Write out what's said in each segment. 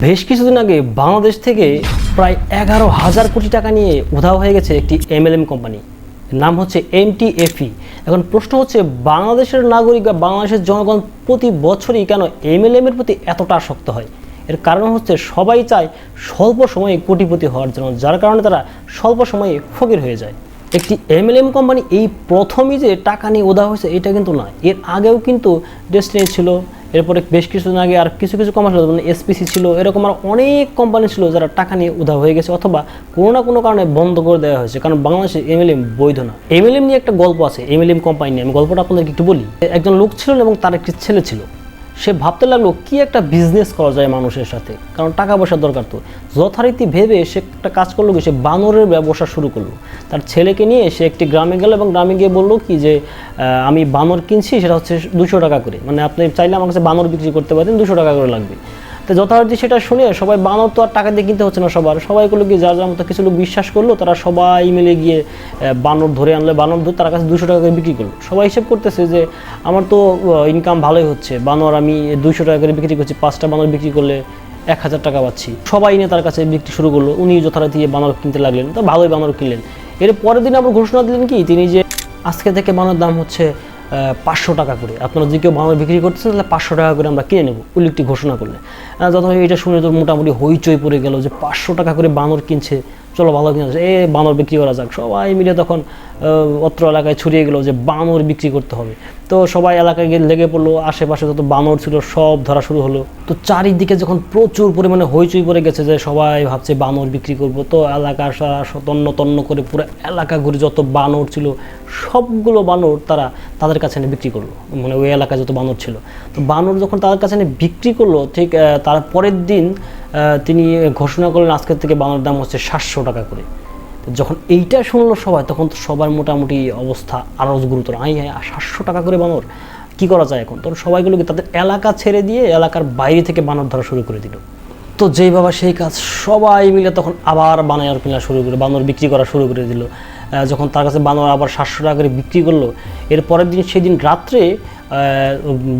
বেশ কিছুদিন আগে বাংলাদেশ থেকে প্রায় 11,000 কোটি টাকা নিয়ে উধাও হয়ে গেছে একটি এমএলএম কোম্পানি। নাম হচ্ছে এমটিএফই। এখন প্রশ্ন হচ্ছে, বাংলাদেশের নাগরিক বা বাংলাদেশের জনগণ প্রতি বছরই কেন এমএলএম এর প্রতি এতটা আসক্ত হয়? এর কারণ হচ্ছে সবাই চায় স্বল্প সময়ে কোটিপতি হওয়ার জন্য, যার কারণে তারা স্বল্প সময়ে ফকির হয়ে যায়। একটি এমএলএম কোম্পানি এই প্রথমই যে টাকা নিয়ে উধাও হয়েছে এটা কিন্তু নয়, এর আগেও কিন্তু ডেস্টিনি ছিল, এরপরে বেশ কিছুদিন আগে আর কিছু কোম্পানি ছিল, মানে এসপিসি ছিল, এরকম আর অনেক কোম্পানি ছিল যারা টাকা নিয়ে উধাও হয়ে গেছে অথবা কোনো না কোনো কারণে বন্ধ করে দেওয়া হয়েছে, কারণ বাংলাদেশে এমএলএম বৈধ না। এমএলএম নিয়ে একটা গল্প আছে, এমএলএম কোম্পানি নিয়ে। আমি গল্পটা আপনাদেরকে একটু বলি। একজন লোক ছিলেন এবং তার একটি ছেলে ছিল। সে ভাবতে লাগলো কি একটা বিজনেস করা যায় মানুষের সাথে, কারণ টাকা পয়সার দরকার। তো যথারীতি ভেবে সে একটা কাজ করলো কি, সে বানরের ব্যবসা শুরু করলো। তার ছেলেকে নিয়ে সে একটি গ্রামে গেল এবং গ্রামে গিয়ে বললো কি যে আমি বানর কিনছি, সেটা হচ্ছে 200 টাকা করে, মানে আপনি চাইলে আমার কাছে বানর বিক্রি করতে পারেন, 200 টাকা করে লাগবে। তো যথারীতি সেটা শুনে সবাই, বানর তো আর টাকা দিয়ে কিনতে হচ্ছে না সবাই করলো কি, যার যার মতো কিছু লোক বিশ্বাস করলো, তারা সবাই মিলে গিয়ে বানর ধরে আনলে, বানর ধরে তার কাছে 200 টাকা করে বিক্রি করলো। সবাই হিসেব করতেছে যে আমার তো ইনকাম ভালোই হচ্ছে, বানর আমি 200 টাকা করে বিক্রি করছি, 5টা বানর বিক্রি করলে 1000 টাকা পাচ্ছি। সবাই নিয়ে তার কাছে বিক্রি শুরু করলো। উনি যথারীতি বানর কিনতে লাগলেন, তো ভালোই বানর কিনলেন। এর পরের দিন আবার ঘোষণা দিলেন কি তিনি যে আজকে থেকে বানরের দাম হচ্ছে 500 টাকা করে, আপনারা যদি কেউ বানর বিক্রি করতেছেন তাহলে 500 টাকা করে আমরা কিনে নেবো, উল্লেখটি ঘোষণা করলে। যখন এটা শুনে তো মোটামুটি হইচই পড়ে গেল যে 500 টাকা করে বানর কিনছে, চলো ভালো কিনা বানর বিক্রি করা যাক। সবাই মিলে তখন অত্র এলাকায় ছড়িয়ে গেল যে বানর বিক্রি করতে হবে। তো সবাই এলাকায় গিয়ে লেগে পড়লো, আশেপাশে যত বানর ছিল সব ধরা শুরু হলো। তো চারিদিকে যখন প্রচুর পরিমাণে হইচই পড়ে গেছে যে সবাই ভাবছে বানর বিক্রি করবো, তো এলাকার সারা তন্ন করে পুরো এলাকা ঘুরে যত বানর ছিল সবগুলো বানর তাদের কাছে এনে বিক্রি করলো, মানে ওই এলাকায় যত বানর ছিল। তো বানর যখন তাদের কাছে এনে বিক্রি করলো, ঠিক তার পরের দিন তিনি ঘোষণা করলেন আজকের থেকে বানর দাম হচ্ছে 700 টাকা করে। যখন এইটা শুনলো সবাই, তখন তো সবার মোটামুটি অবস্থা আরও গুরুতর। 700 টাকা করে বানর, কি করা যায় এখন? তখন সবাইগুলোকে তাদের এলাকা ছেড়ে দিয়ে এলাকার বাইরে থেকে বানর ধরা শুরু করে দিল। তো যেই বাবা সেই কাজ, সবাই মিলে তখন আবার বানর কেনা শুরু করে, বানর বিক্রি করা শুরু করে দিল। যখন তার কাছে বানর আবার 700 টাকা করে বিক্রি করলো, এর পরের দিন সেদিন রাত্রে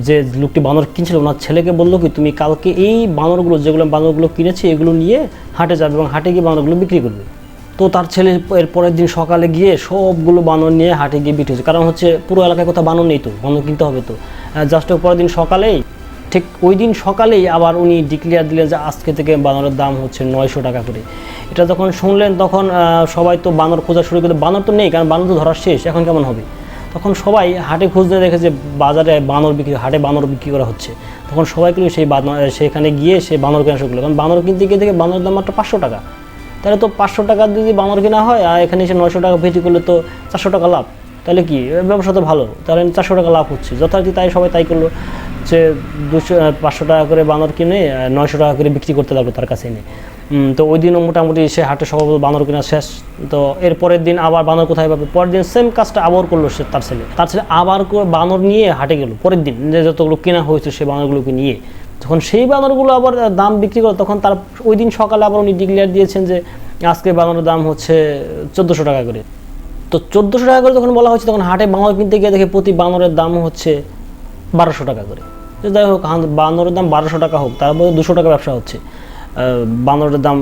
যে লোকটি বানর কিনছিল ওনার ছেলেকে বললো কি, তুমি কালকে এই বানরগুলো, যেগুলো বানরগুলো কিনেছে এগুলো নিয়ে হাটে যাবে এবং হাটে গিয়ে বানরগুলো বিক্রি করবে। তো তার ছেলে এর পরের দিন সকালে গিয়ে সবগুলো বানর নিয়ে হাটে গিয়ে বিক্রি হচ্ছে, কারণ হচ্ছে পুরো এলাকায় কোথাও বানর নেই, তো বানর কিনতে হবে। তো জাস্ট পরের দিন সকালেই, ঠিক ওই দিন সকালেই আবার উনি ডিক্লেয়ার দিলেন যে আজকে থেকে বানরের দাম হচ্ছে 900 টাকা করে। এটা যখন শুনলেন তখন সবাই তো বানর খোঁজা শুরু করে, বানর তো নেই, কারণ বানর তো ধরা শেষ, এখন কেমন হবে? তখন সবাই হাটে খুঁজতে দেখে যে বাজারে বানর বিক্রি, হাটে বানর বিক্রি করা হচ্ছে। তখন সবাইগুলো সেখানে গিয়ে সে বানর কেনা শুরু করলো, কারণ বানর কিনতে গিয়ে দেখে বানরের দাম মাত্র 500 টাকা। তাহলে তো 500 টাকা যদি বানর কেনা হয় আর এখানে এসে 900 টাকা বিক্রি করলে তো 400 টাকা লাভ, তাহলে কি ব্যবসা তো ভালো, তাহলে 400 টাকা লাভ হচ্ছে। যথারীতি তাই সবাই তাই করলো যে 500 টাকা করে বানর কিনে 900 টাকা করে বিক্রি করতে লাগলো তার কাছে এনে। তো ওই দিনও মোটামুটি সে হাটে সব বানর কেনা শেষ। তো এর পরের দিন আবার বানর কোথায় পাবে, পরের দিন সেম কাজটা আবার করলো সে, তার ছেলে আবার বানর নিয়ে হাটে গেল পরের দিন, যে যতগুলো কেনা হয়েছে সে বানরগুলোকে নিয়ে। যখন সেই বানরগুলো আবার দাম বিক্রি করলো, তখন তার ওই দিন সকালে আবার উনি ডিক্লেয়ার দিয়েছেন যে আজকে বানরের দাম হচ্ছে 1400 টাকা করে। তো 1400 টাকা করে যখন বলা হচ্ছে, তখন হাটে বানর কিনতে গিয়ে দেখে প্রতি বানরের দাম হচ্ছে 1200 টাকা করে। যাই হোক, বানরের দাম 1200 টাকা হোক, তারপরে 200 টাকা ব্যবসা হচ্ছে, বানরের দাম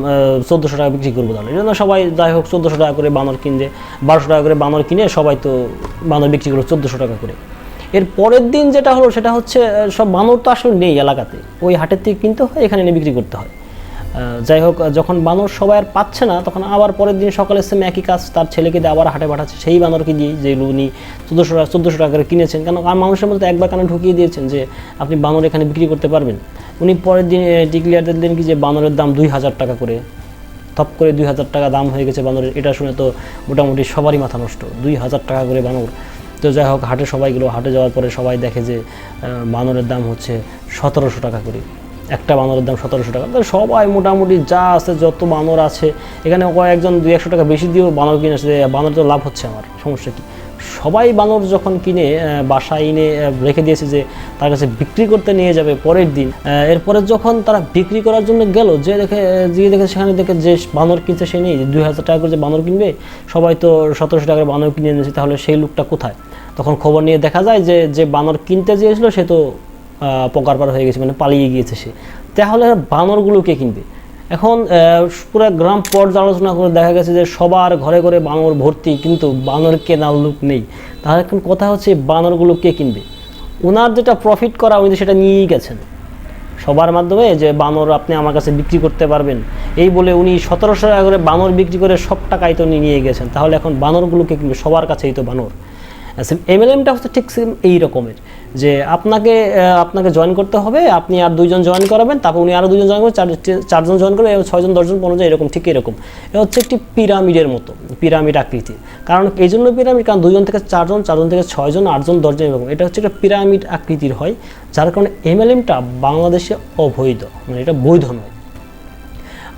1400 টাকা বিক্রি করবো, তাহলে এই জন্য সবাই যাই হোক 1400 টাকা করে বানর কিনছে, 1200 টাকা করে বানর কিনে সবাই তো বানর বিক্রি করলো 1400 টাকা করে। এর পরের দিন যেটা হলো সেটা হচ্ছে, সব বানর তো আসলে নেই এলাকাতে, ওই হাটের থেকে কিনতে হয়, এখানে এনে বিক্রি করতে হয়। যাই হোক, যখন বানর সবাই আর পাচ্ছে না, তখন আবার পরের দিন সকালে সেম একই কাজ, তার ছেলেকে দিয়ে আবার হাটে পাঠাচ্ছে সেই বানরকে দিয়ে, যেগুলো উনি 1400 টাকা করে কিনেছেন, কেন আর মানুষের মধ্যে একবার কানে ঢুকিয়ে দিয়েছেন যে আপনি বানর এখানে বিক্রি করতে পারবেন। উনি পরের দিন ডিক্লেয়ার দিলেন কি যে বানরের দাম 2000 টাকা করে। থপ করে 2000 টাকা দাম হয়ে গেছে বানরের। এটা শুনে তো মোটামুটি সবারই মাথা নষ্ট, 2000 টাকা করে বানর। তো যাই হোক, হাটে সবাই গেলো, হাটে যাওয়ার পরে সবাই দেখে যে বানরের দাম হচ্ছে 1700 টাকা করে, একটা বানরের দাম 1700 টাকা। তো সবাই মোটামুটি যা আছে, যত বানর আছে এখানে, কয়েকজন 200 টাকা বেশি দিয়েও বানর কিনেছে, বানর তো লাভ হচ্ছে, আমার সমস্যা কি? সবাই বানর যখন কিনে বাসায় এনে রেখে দিয়েছে যে তার কাছে বিক্রি করতে নিয়ে যাবে পরের দিন। এরপরে যখন তারা বিক্রি করার জন্য গেল, যে দেখে সেখানে দেখে যে বানর কিনছে সে নেই, 2000 টাকা করে যে বানর কিনবে, সবাই তো 1700 টাকার বানর কিনে এনেছে, তাহলে সেই লোকটা কোথায়? তখন খবর নিয়ে দেখা যায় যে বানর কিনতে চেয়েছিল সে তো পকার পার হয়ে গেছে, মানে পালিয়ে গিয়েছে সে। তাহলে বানরগুলো কে কিনবে? এখন পুরো গ্রাম পর্যালোচনা করে দেখা গেছে যে সবার ঘরে ঘরে বানর ভর্তি, কিন্তু বানর কেনার লোক নেই। তাহলে এখন কথা হচ্ছে বানরগুলো কে কিনবে? ওনার যেটা প্রফিট করা উনি সেটা নিয়েই গেছেন সবার মাধ্যমে, যে বানর আপনি আমার কাছে বিক্রি করতে পারবেন এই বলে উনি 1700 টাকা করে বানর বিক্রি করে সব টাকাই তো উনি নিয়ে গেছেন। তাহলে এখন বানরগুলোকে কিনবে? সবার কাছেই তো বানর। এমএলএমটা হচ্ছে ঠিক সেম এই রকমের, যে আপনাকে জয়েন করতে হবে, আপনি আর 2 জন জয়েন করাবেন, তারপর উনি আরও 2 জন জয়েন করবেন, 4 জন জয়েন করবে, 6 জন 10 জন 15 জন, এরকম ঠিক এরকম। এটা হচ্ছে একটি পিরামিডের মতো, পিরামিড আকৃতি। কারণ এই জন্য পিরামিড, কারণ 2 জন থেকে 4 জন, 4 জন থেকে 6 জন, 8 জন 10 জন, এরকম। এটা হচ্ছে একটা পিরামিড আকৃতির হয়, যার কারণে এমএলএমটা বাংলাদেশে অবৈধ, মানে এটা বৈধ নয়।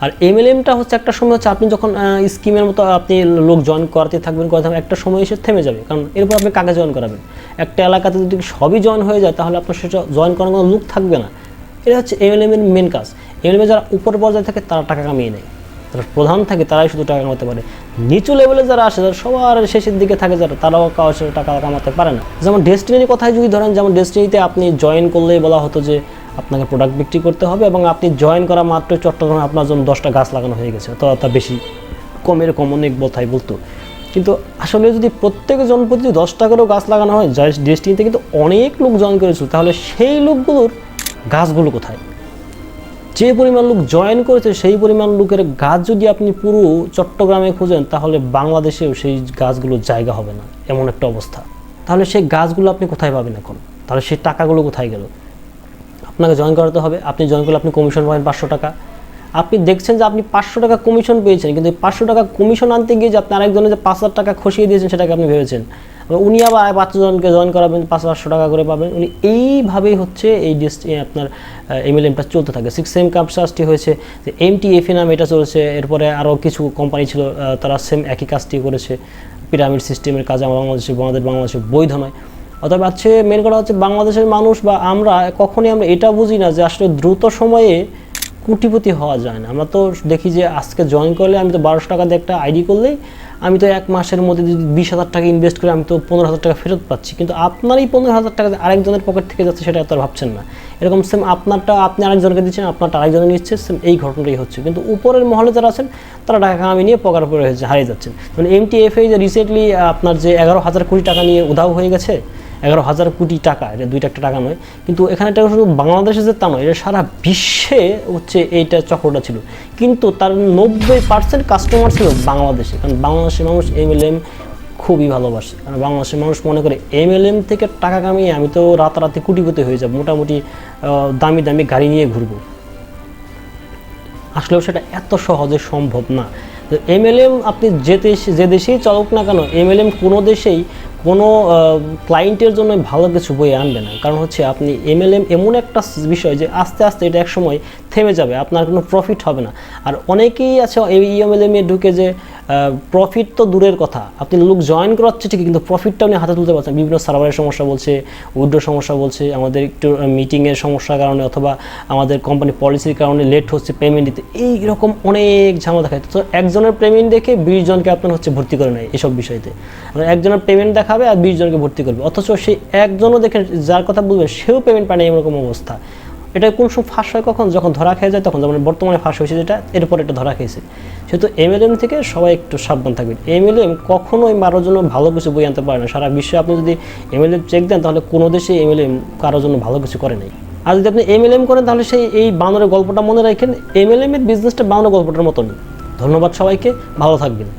আর এমএলএমটা হচ্ছে একটা সময় হচ্ছে আপনি যখন স্কিমের মতো আপনি লোক জয়েন করাতে থাকবেন, একটা সময় এসে থেমে যাবে। কারণ এরপর আপনি কাকে জয়েন করাবেন? একটা এলাকাতে যদি সবই জয়েন হয়ে যায় তাহলে আপনার সেটা জয়েন করার কোনো লোক থাকবে না। এটা হচ্ছে এমএলএমের মেন কাজ। এমএলএমে যারা উপর পর্যায়ে থাকে তারা টাকা কামিয়ে নেয়, যারা প্রধান থাকে তারাই শুধু টাকা কামাতে পারে। নিচু লেভেলে যারা আসে, যারা সবার শেষের দিকে থাকে, যারা তারাও কাছে টাকা কামাতে পারে না। যেমন ডেস্টিনির কথাই যদি ধরেন, যেমন ডেস্টিনিতে আপনি জয়েন করলেই বলা হতো যে আপনাকে প্রোডাক্ট বিক্রি করতে হবে, এবং আপনি জয়েন করা মাত্র চট্টগ্রামে আপনার জন্য 10টা গাছ লাগানো হয়ে গেছে, তো তা বেশি কম, এরকম অনেক কথাই বলতো। কিন্তু আসলে যদি প্রত্যেক জনপ্রতি 10টা করেও গাছ লাগানো হয়, ডেস্টিনিতে কিন্তু অনেক লোক জয়েন করেছিল, তাহলে সেই লোকগুলোর গাছগুলো কোথায়? যে পরিমাণ লোক জয়েন করেছে সেই পরিমাণ লোকের গাছ যদি আপনি পুরো চট্টগ্রামে খুঁজেন, তাহলে বাংলাদেশেও সেই গাছগুলোর জায়গা হবে না, এমন একটা অবস্থা। তাহলে সেই গাছগুলো আপনি কোথায় পাবেন এখন? তাহলে সেই টাকাগুলো কোথায় গেল? আপনাকে জয়েন করাতে হবে, আপনি জয়েন করলে আপনি কমিশন পাবেন 500 টাকা। আপনি দেখছেন যে আপনি 500 টাকা কমিশন পেয়েছেন, কিন্তু 500 টাকা কমিশন আনতে গিয়ে যে আপনি আরেকজনের যে 5000 টাকা খসিয়ে দিয়েছেন সেটাকে আপনি ভেবেছেন, উনি আবার 5 জনকে জয়েন করাবেন, 500 টাকা করে পাবেন। উনি এইভাবেই হচ্ছে এই আপনার এমএলএমটা চলতে থাকে। 6M কাজটি হয়েছে যে MTFE নামে এটা চলছে, এরপরে আরও কিছু কোম্পানি ছিল তারা সেম একই কাজটি করেছে। পিরামিড সিস্টেমের কাজ বাংলাদেশে বৈধ নয়। অথবা হচ্ছে মেন কথা হচ্ছে বাংলাদেশের মানুষ বা আমরা কখনই এটা বুঝি না যে আসলে দ্রুত সময়ে কোটিপতি হওয়া যায় না। আমরা তো দেখি যে আজকে জয়েন করলে আমি তো 1200 টাকা দিয়ে একটা আইডি করলেই আমি তো 1 মাসের মধ্যে যদি 20,000 টাকা ইনভেস্ট করে আমি তো 15,000 টাকা ফেরত পাচ্ছি, কিন্তু আপনারই 15,000 টাকা আরেকজনের পকেট থেকে যাচ্ছে সেটা এত ভাবছেন না। এরকম সেম আপনারটা আপনি আরেকজনকে দিচ্ছেন, আপনারটা আরেকজনে নিচ্ছে, সেম এই ঘটনাটাই হচ্ছে। কিন্তু উপরের মহলে যারা আছেন তারা টাকা কামিয়ে নিয়ে পকেট পরে হারিয়ে যাচ্ছেন। মানে MTFE যে রিসেন্টলি আপনার যে 11,000 কোটি টাকা নিয়ে উধাও হয়ে গেছে, 11,000 কোটি টাকা, এটা 2টা একটা টাকা নয়। কিন্তু এখানে এটা শুধু বাংলাদেশে যে তা নয়, এটা সারা বিশ্বে হচ্ছে এইটা চক্রটা ছিল। কিন্তু তার 90% কাস্টমার ছিল বাংলাদেশে, কারণ বাংলাদেশের মানুষ এমএলএম খুবই ভালোবাসে। কারণ বাংলাদেশের মানুষ মনে করে এমএলএম থেকে টাকা কামিয়ে আমি তো রাতারাতি কোটিপতি হয়ে যাব, মোটামুটি দামি দামি গাড়ি নিয়ে ঘুরবো। আসলেও সেটা এত সহজে সম্ভব না। তো এমএলএম আপনি যে দেশেই চলুক না কেন, এমএলএম কোনো দেশেই কোনো ক্লায়েন্টের জন্য ভালো কিছু বই আনবে না। কারণ হচ্ছে আপনি এমএলএম এমন একটা বিষয় যে আস্তে আস্তে এটা এক সময় থেমে যাবে, আপনার কোনো প্রফিট হবে না। আর অনেকেই আছে এই এমএলএমে ঢুকে যে প্রফিট তো দূরের কথা, আপনি লোক জয়েন করাচ্ছে ঠিকই, কিন্তু প্রফিটটা উনি হাতে তুলতে পারছেন। বিভিন্ন সার্ভারের সমস্যা বলছে, উইড্রো সমস্যা বলছে, আমাদের একটু মিটিংয়ের সমস্যার কারণে অথবা আমাদের কোম্পানি পলিসির কারণে লেট হচ্ছে পেমেন্ট দিতে, এইরকম অনেক ঝামেলা দেখায়। তো একজনের পেমেন্ট দেখে 20 জনকে আপনার হচ্ছে ভর্তি করে নেয় এসব বিষয়তে। একজনের পেমেন্ট দেখাবে আর 20 জনকে ভর্তি করবে, অথচ সেই একজনও দেখে যার কথা বলবে সেও পেমেন্ট পায় না, এরকম অবস্থা। এটা কোন সময় ফাঁস হয়? কখন? যখন ধরা খেয়ে যায় তখন। যেমন বর্তমানে ফাঁস হয়েছে যেটা, এরপর এটা ধরা খেয়েছে। সেহেতু এমএলএম থেকে সবাই একটু সাবধান থাকবেন। এমএলএম কখনোই কারোর জন্য ভালো কিছু বই আনতে পারে না। সারা বিশ্বে আপনি যদি এমএলএম চেক দেন তাহলে কোনো দেশে এমএলএম কারোর জন্য ভালো কিছু করে নাই। আর যদি আপনি এমএলএম করেন তাহলে এই বানরের গল্পটা মনে রাখেন, এমএলএম এর বিজনেসটা বানরের গল্পটার মতনই। ধন্যবাদ সবাইকে, ভালো থাকবেন।